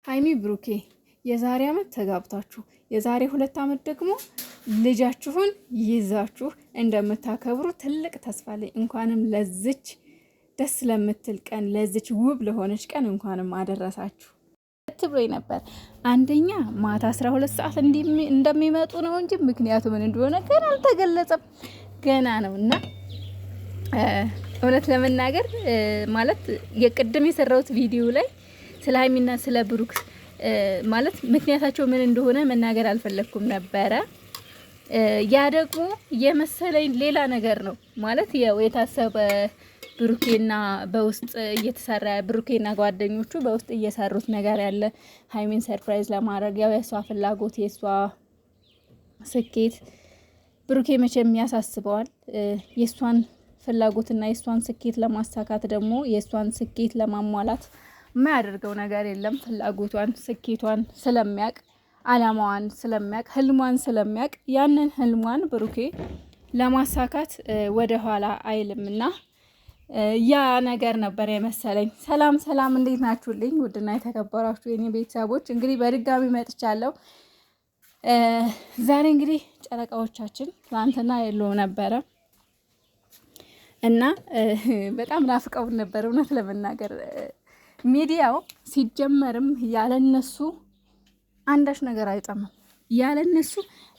ሀይሚ ብሩኬ የዛሬ አመት ተጋብታችሁ የዛሬ 2 አመት ደግሞ ልጃችሁን ይዛችሁ እንደምታከብሩ ትልቅ ተስፋ ላይ እንኳንም ለዚች ደስ ለምትል ቀን ለዚች ውብ ለሆነች ቀን እንኳንም አደረሳችሁ ብሎኝ ነበር። አንደኛ ማታ 12 ሰዓት እንደሚመጡ ነው እንጂ ምክንያቱ ምን እንደሆነ ገና አልተገለጸም። ገና ነውና እውነት ለመናገር ማለት የቅድም የሰራሁት ቪዲዮ ላይ ስለ ሀይሚና ስለ ብሩክ ማለት ምክንያታቸው ምን እንደሆነ መናገር አልፈለኩም ነበረ። ያ ደግሞ የመሰለኝ ሌላ ነገር ነው ማለት ያው የታሰበ ብሩኬና በውስጥ እየተሰራ ብሩኬና ጓደኞቹ በውስጥ እየሰሩት ነገር ያለ ሀይሚን ሰርፕራይዝ ለማድረግ ያው የሷ ፍላጎት የሷ ስኬት ብሩኬ መቼም ያሳስበዋል። የሷን ፍላጎትና የሷን ስኬት ለማሳካት ደግሞ የሷን ስኬት ለማሟላት የማያደርገው ነገር የለም። ፍላጎቷን ስኬቷን ስለሚያቅ አላማዋን ስለሚያቅ ህልሟን ስለሚያቅ ያንን ህልሟን ብሩኬ ለማሳካት ወደ ኋላ አይልምና ያ ነገር ነበር የመሰለኝ። ሰላም ሰላም፣ እንዴት ናችሁልኝ? ውድና የተከበራችሁ የኔ ቤተሰቦች እንግዲህ በድጋሚ መጥቻለሁ። ዛሬ እንግዲህ ጨረቃዎቻችን ትናንትና የለውም ነበረ እና በጣም ናፍቀውን ነበር እውነት ለመናገር ሚዲያው ሲጀመርም ያለነሱ አንዳች ነገር አይጠማም። ያለነሱ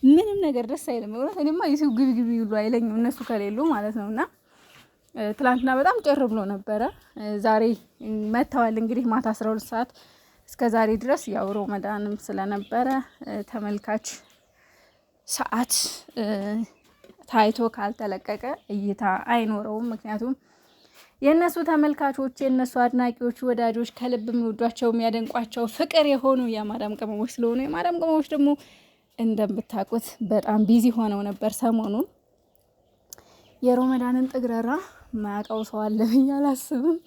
ምንም ነገር ደስ አይልም። እውነት እኔማ የሰው ግብግብ ይሉ አይለኝም እነሱ ከሌሉ ማለት ነውና ትላንትና በጣም ጭር ብሎ ነበረ። ዛሬ መተዋል እንግዲህ ማታ 12 ሰዓት እስከ ዛሬ ድረስ ያው ረመዳንም ስለነበረ ተመልካች ሰዓት ታይቶ ካልተለቀቀ እይታ አይኖረውም። ምክንያቱም የነሱ ተመልካቾች የነሱ አድናቂዎች ወዳጆች ከልብ የሚወዷቸው የሚያደንቋቸው ፍቅር የሆኑ የማዳም ቅመሞች ስለሆኑ የማዳም ቅመሞች ደግሞ እንደምታውቁት በጣም ቢዚ ሆነው ነበር ሰሞኑን። የረመዳንን ጥግረራ ማያውቀው ሰው አለ ብዬ አላስብም።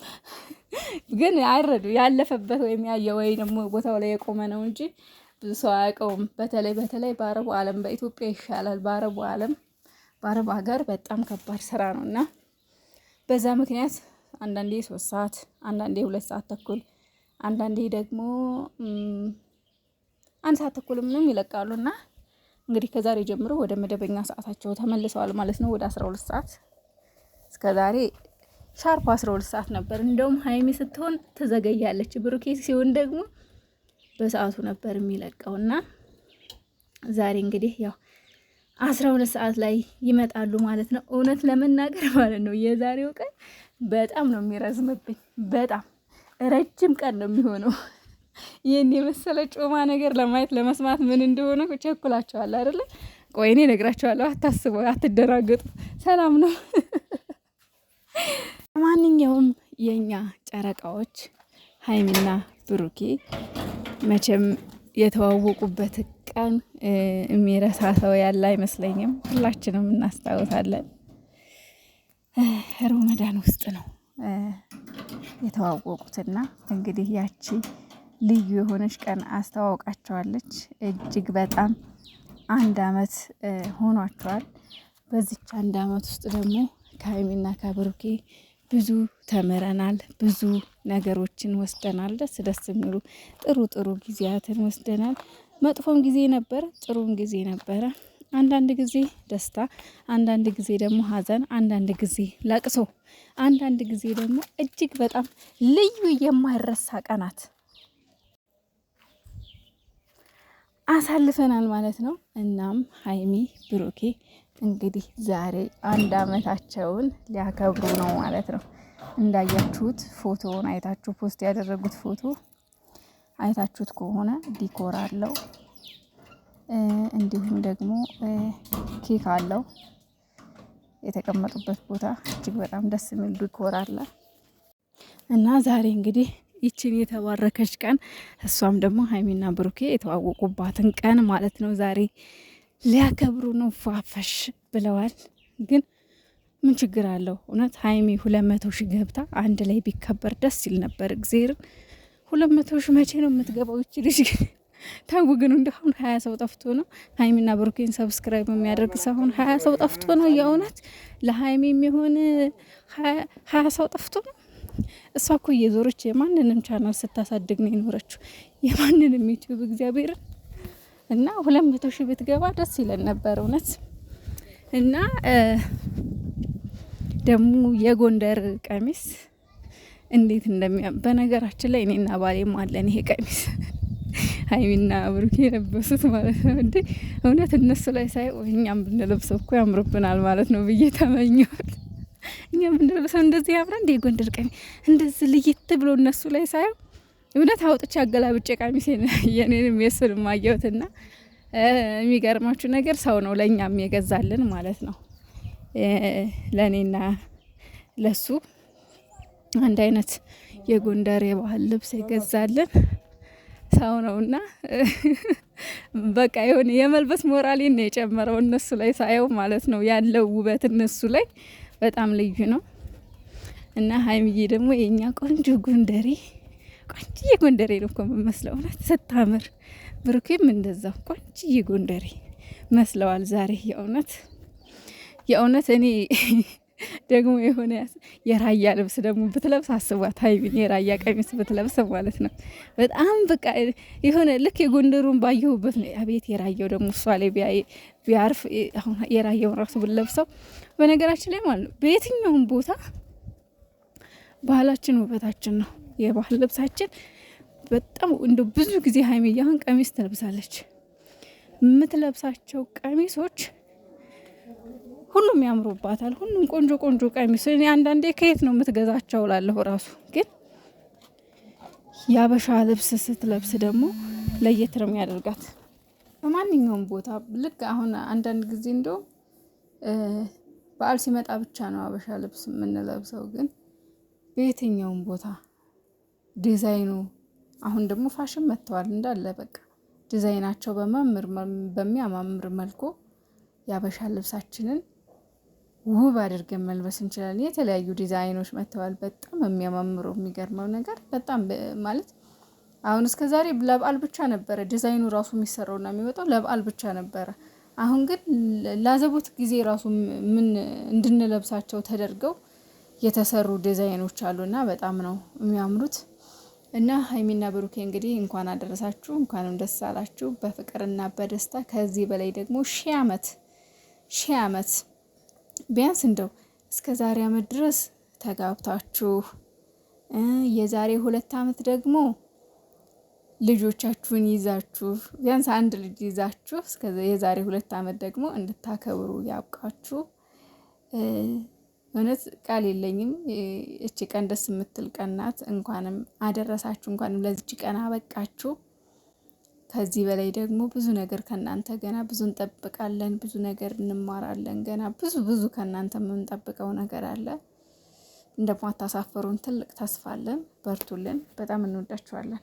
ግን አይረዱ ያለፈበት ወይም ያየ ወይ ደግሞ ቦታው ላይ የቆመ ነው እንጂ ብዙ ሰው አያውቀውም። በተለይ በአረቡ ዓለም በኢትዮጵያ ይሻላል። በአረቡ ዓለም በአረብ ሀገር በጣም ከባድ ስራ ነውና በዛ ምክንያት አንዳንዴ 3 ሰዓት አንዳንዴ 2 ሰዓት ተኩል አንዳንዴ ደግሞ 1 ሰዓት ተኩል ምንም ይለቃሉና እንግዲህ ከዛሬ ጀምሮ ወደ መደበኛ ሰዓታቸው ተመልሰዋል ማለት ነው። ወደ 12 ሰዓት እስከዛሬ ሻርፕ 12 ሰዓት ነበር። እንደውም ሀይሚ ስትሆን ትዘገያለች፣ ብሩኬ ሲሆን ደግሞ በሰዓቱ ነበር የሚለቀውና ዛሬ እንግዲህ ያው 12 ሰዓት ላይ ይመጣሉ ማለት ነው። እውነት ለመናገር ማለት ነው የዛሬው ቀን በጣም ነው የሚረዝምብኝ። በጣም ረጅም ቀን ነው የሚሆነው። ይሄን የመሰለ ጮማ ነገር ለማየት ለመስማት ምን እንደሆነ ቸኩላችኋል አይደለ? ቆይ እኔ እነግራችኋለሁ፣ አታስቡ፣ አትደናገጡ። ሰላም ነው። ማንኛውም የኛ ጨረቃዎች ሀይሚና ብሩኬ መቼም የተዋወቁበት ቀን የሚረሳ ሰው ያለ አይመስለኝም። ሁላችንም እናስታውሳለን። ረመዳን ውስጥ ነው የተዋወቁትና እንግዲህ ያቺ ልዩ የሆነች ቀን አስተዋውቃቸዋለች። እጅግ በጣም 1 አመት ሆኗቸዋል። በዚች 1 አመት ውስጥ ደግሞ ከሀይሚና ከብሩኬ ብዙ ተምረናል። ብዙ ነገሮችን ወስደናል። ደስ የሚሉ ጥሩ ጊዜያትን ወስደናል። መጥፎም ጊዜ ነበር፣ ጥሩም ጊዜ ነበረ። አንዳንድ ጊዜ ደስታ፣ አንዳንድ ጊዜ ደግሞ ሀዘን፣ አንዳንድ ጊዜ ለቅሶ፣ አንዳንድ ጊዜ ደግሞ እጅግ በጣም ልዩ የማይረሳ ቀናት አሳልፈናል ማለት ነው። እናም ሀይሚ ብሩኬ እንግዲህ ዛሬ 1 አመታቸውን ሊያከብሩ ነው ማለት ነው። እንዳያችሁት ፎቶውን አይታችሁ ፖስት ያደረጉት ፎቶ አይታችሁት ከሆነ ዲኮር አለው፣ እንዲሁም ደግሞ ኬክ አለው። የተቀመጡበት ቦታ እጅግ በጣም ደስ የሚል ዲኮር አለ እና ዛሬ እንግዲህ ይችን የተባረከች ቀን እሷም ደግሞ ሀይሚና ብሩኬ የተዋወቁባትን ቀን ማለት ነው ዛሬ ሊያከብሩ ነው። ፏፈሽ ብለዋል። ግን ምን ችግር አለው? እውነት ሀይሚ 200 ሺህ ገብታ አንድ ላይ ቢከበር ደስ ይል ነበር። እግዚአብሔርን 200 ሺህ መቼ ነው የምትገባው ይች ልጅ? ታው ግን እንደሁን 20 ሰው ጠፍቶ ነው ሀይሚና ብሩኬን ሰብስክራይብ የሚያደርግ ሰውን 20 ሰው ጠፍቶ ነው። የእውነት ለሀይሚ የሚሆን 20 ሰው ጠፍቶ ነው። እሷ እኮ እየዞረች የማንንም ቻናል ስታሳድግ ነው የኖረችው፣ የማንንም ዩቲዩብ እግዚአብሔርን እና 200 ሺህ ብትገባ ደስ ይለን ነበር እውነት። እና ደግሞ የጎንደር ቀሚስ እንዴት በነገራችን ላይ እኔና ባሌም አለን ይሄ ቀሚስ ሀይሚና ብሩኬ የለበሱት ማለት ነው። እንዴ እውነት እነሱ ላይ ሳይ እኛም ብንለብሰው እኮ ያምርብናል ማለት ነው ብዬ ተመኘሁት። እኛም ብንለብሰው እንደዚህ ያምራ እንዴ ጎንደር ቀሚስ እንደዚህ ልይት ብሎ እነሱ ላይ ሳይ እውነት አውጥቼ አገላብጬ ቀሚሴን የኔንም የሱንም አየሁትና የሚገርማችሁ ነገር ሰው ነው ለኛም የገዛልን ማለት ነው። ለኔና ለሱ አንድ አይነት የጎንደር የባህል ልብስ የገዛልን ሰው ነውና በቃ የሆነ የመልበስ ሞራሌን ነው የጨመረው እነሱ ላይ ሳየው ማለት ነው። ያለው ውበት እነሱ ላይ በጣም ልዩ ነው። እና ሀይሚዬ ደግሞ የኛ ቆንጆ ጎንደሬ ቆንጆ ጎንደሬ ነው እኮ የምመስለው እውነት ስታምር። ብሩኬም እንደዛው ቆንጆ ጎንደሬ መስለዋል ዛሬ የእውነት እኔ ደግሞ የሆነ የራያ ልብስ ደግሞ ብትለብስ አስቧት ሀይሚን የራያ ቀሚስ ብትለብስ ማለት ነው። በጣም በቃ የሆነ ልክ የጎንደሩን ባየሁበት ነው። አቤት የራያው ደግሞ እሷ ላይ ቢያርፍ አሁን የራያውን ራሱ ብለብሰው በነገራችን ላይ ማለት ነው በየትኛውም ቦታ ባህላችን ውበታችን ነው። የባህል ልብሳችን በጣም እንደ ብዙ ጊዜ ሀይሚ አሁን ቀሚስ ትለብሳለች። የምትለብሳቸው ቀሚሶች ሁሉም ያምሩባታል። ሁሉም ቆንጆ ቀሚስ እኔ አንዳንዴ ከየት ነው የምትገዛቸው ላለሁ ራሱ ግን ያበሻ ልብስ ስትለብስ ደግሞ ለየት ነው የሚያደርጋት በማንኛውም ቦታ። ልክ አሁን አንዳንድ ጊዜ እንደው በዓል ሲመጣ ብቻ ነው አበሻ ልብስ የምንለብሰው፣ ግን በየትኛውም ቦታ ዲዛይኑ አሁን ደግሞ ፋሽን መጥተዋል እንዳለ በቃ ዲዛይናቸው በሚያማምር መልኩ ያበሻ ልብሳችንን ውብ አድርገን መልበስ እንችላለን። የተለያዩ ዲዛይኖች መጥተዋል በጣም የሚያማምሩ። የሚገርመው ነገር በጣም ማለት አሁን እስከ ዛሬ ለበዓል ብቻ ነበረ ዲዛይኑ ራሱ የሚሰራውና የሚወጣው ለበዓል ብቻ ነበረ። አሁን ግን ላዘቦት ጊዜ ራሱ ምን እንድንለብሳቸው ተደርገው የተሰሩ ዲዛይኖች አሉና በጣም ነው የሚያምሩት። እና ሀይሚና ብሩኬ እንግዲህ እንኳን አደረሳችሁ፣ እንኳንም ደስ አላችሁ በፍቅርና በደስታ ከዚህ በላይ ደግሞ ሺህ ዓመት ቢያንስ እንደው እስከ ዛሬ ዓመት ድረስ ተጋብታችሁ የዛሬ 2 ዓመት ደግሞ ልጆቻችሁን ይዛችሁ ቢያንስ አንድ ልጅ ይዛችሁ እስከ የዛሬ 2 ዓመት ደግሞ እንድታከብሩ ያብቃችሁ። እውነት ቃል የለኝም። እቺ ቀን ደስ የምትል ቀን ናት። እንኳንም አደረሳችሁ፣ እንኳንም ለዚች ቀን አበቃችሁ። ከዚህ በላይ ደግሞ ብዙ ነገር ከናንተ ገና ብዙ እንጠብቃለን፣ ብዙ ነገር እንማራለን። ገና ብዙ ከናንተ የምንጠብቀው ነገር አለ። እንደማታሳፈሩን ትልቅ ተስፋ አለን። በርቱልን። በጣም እንወዳችኋለን።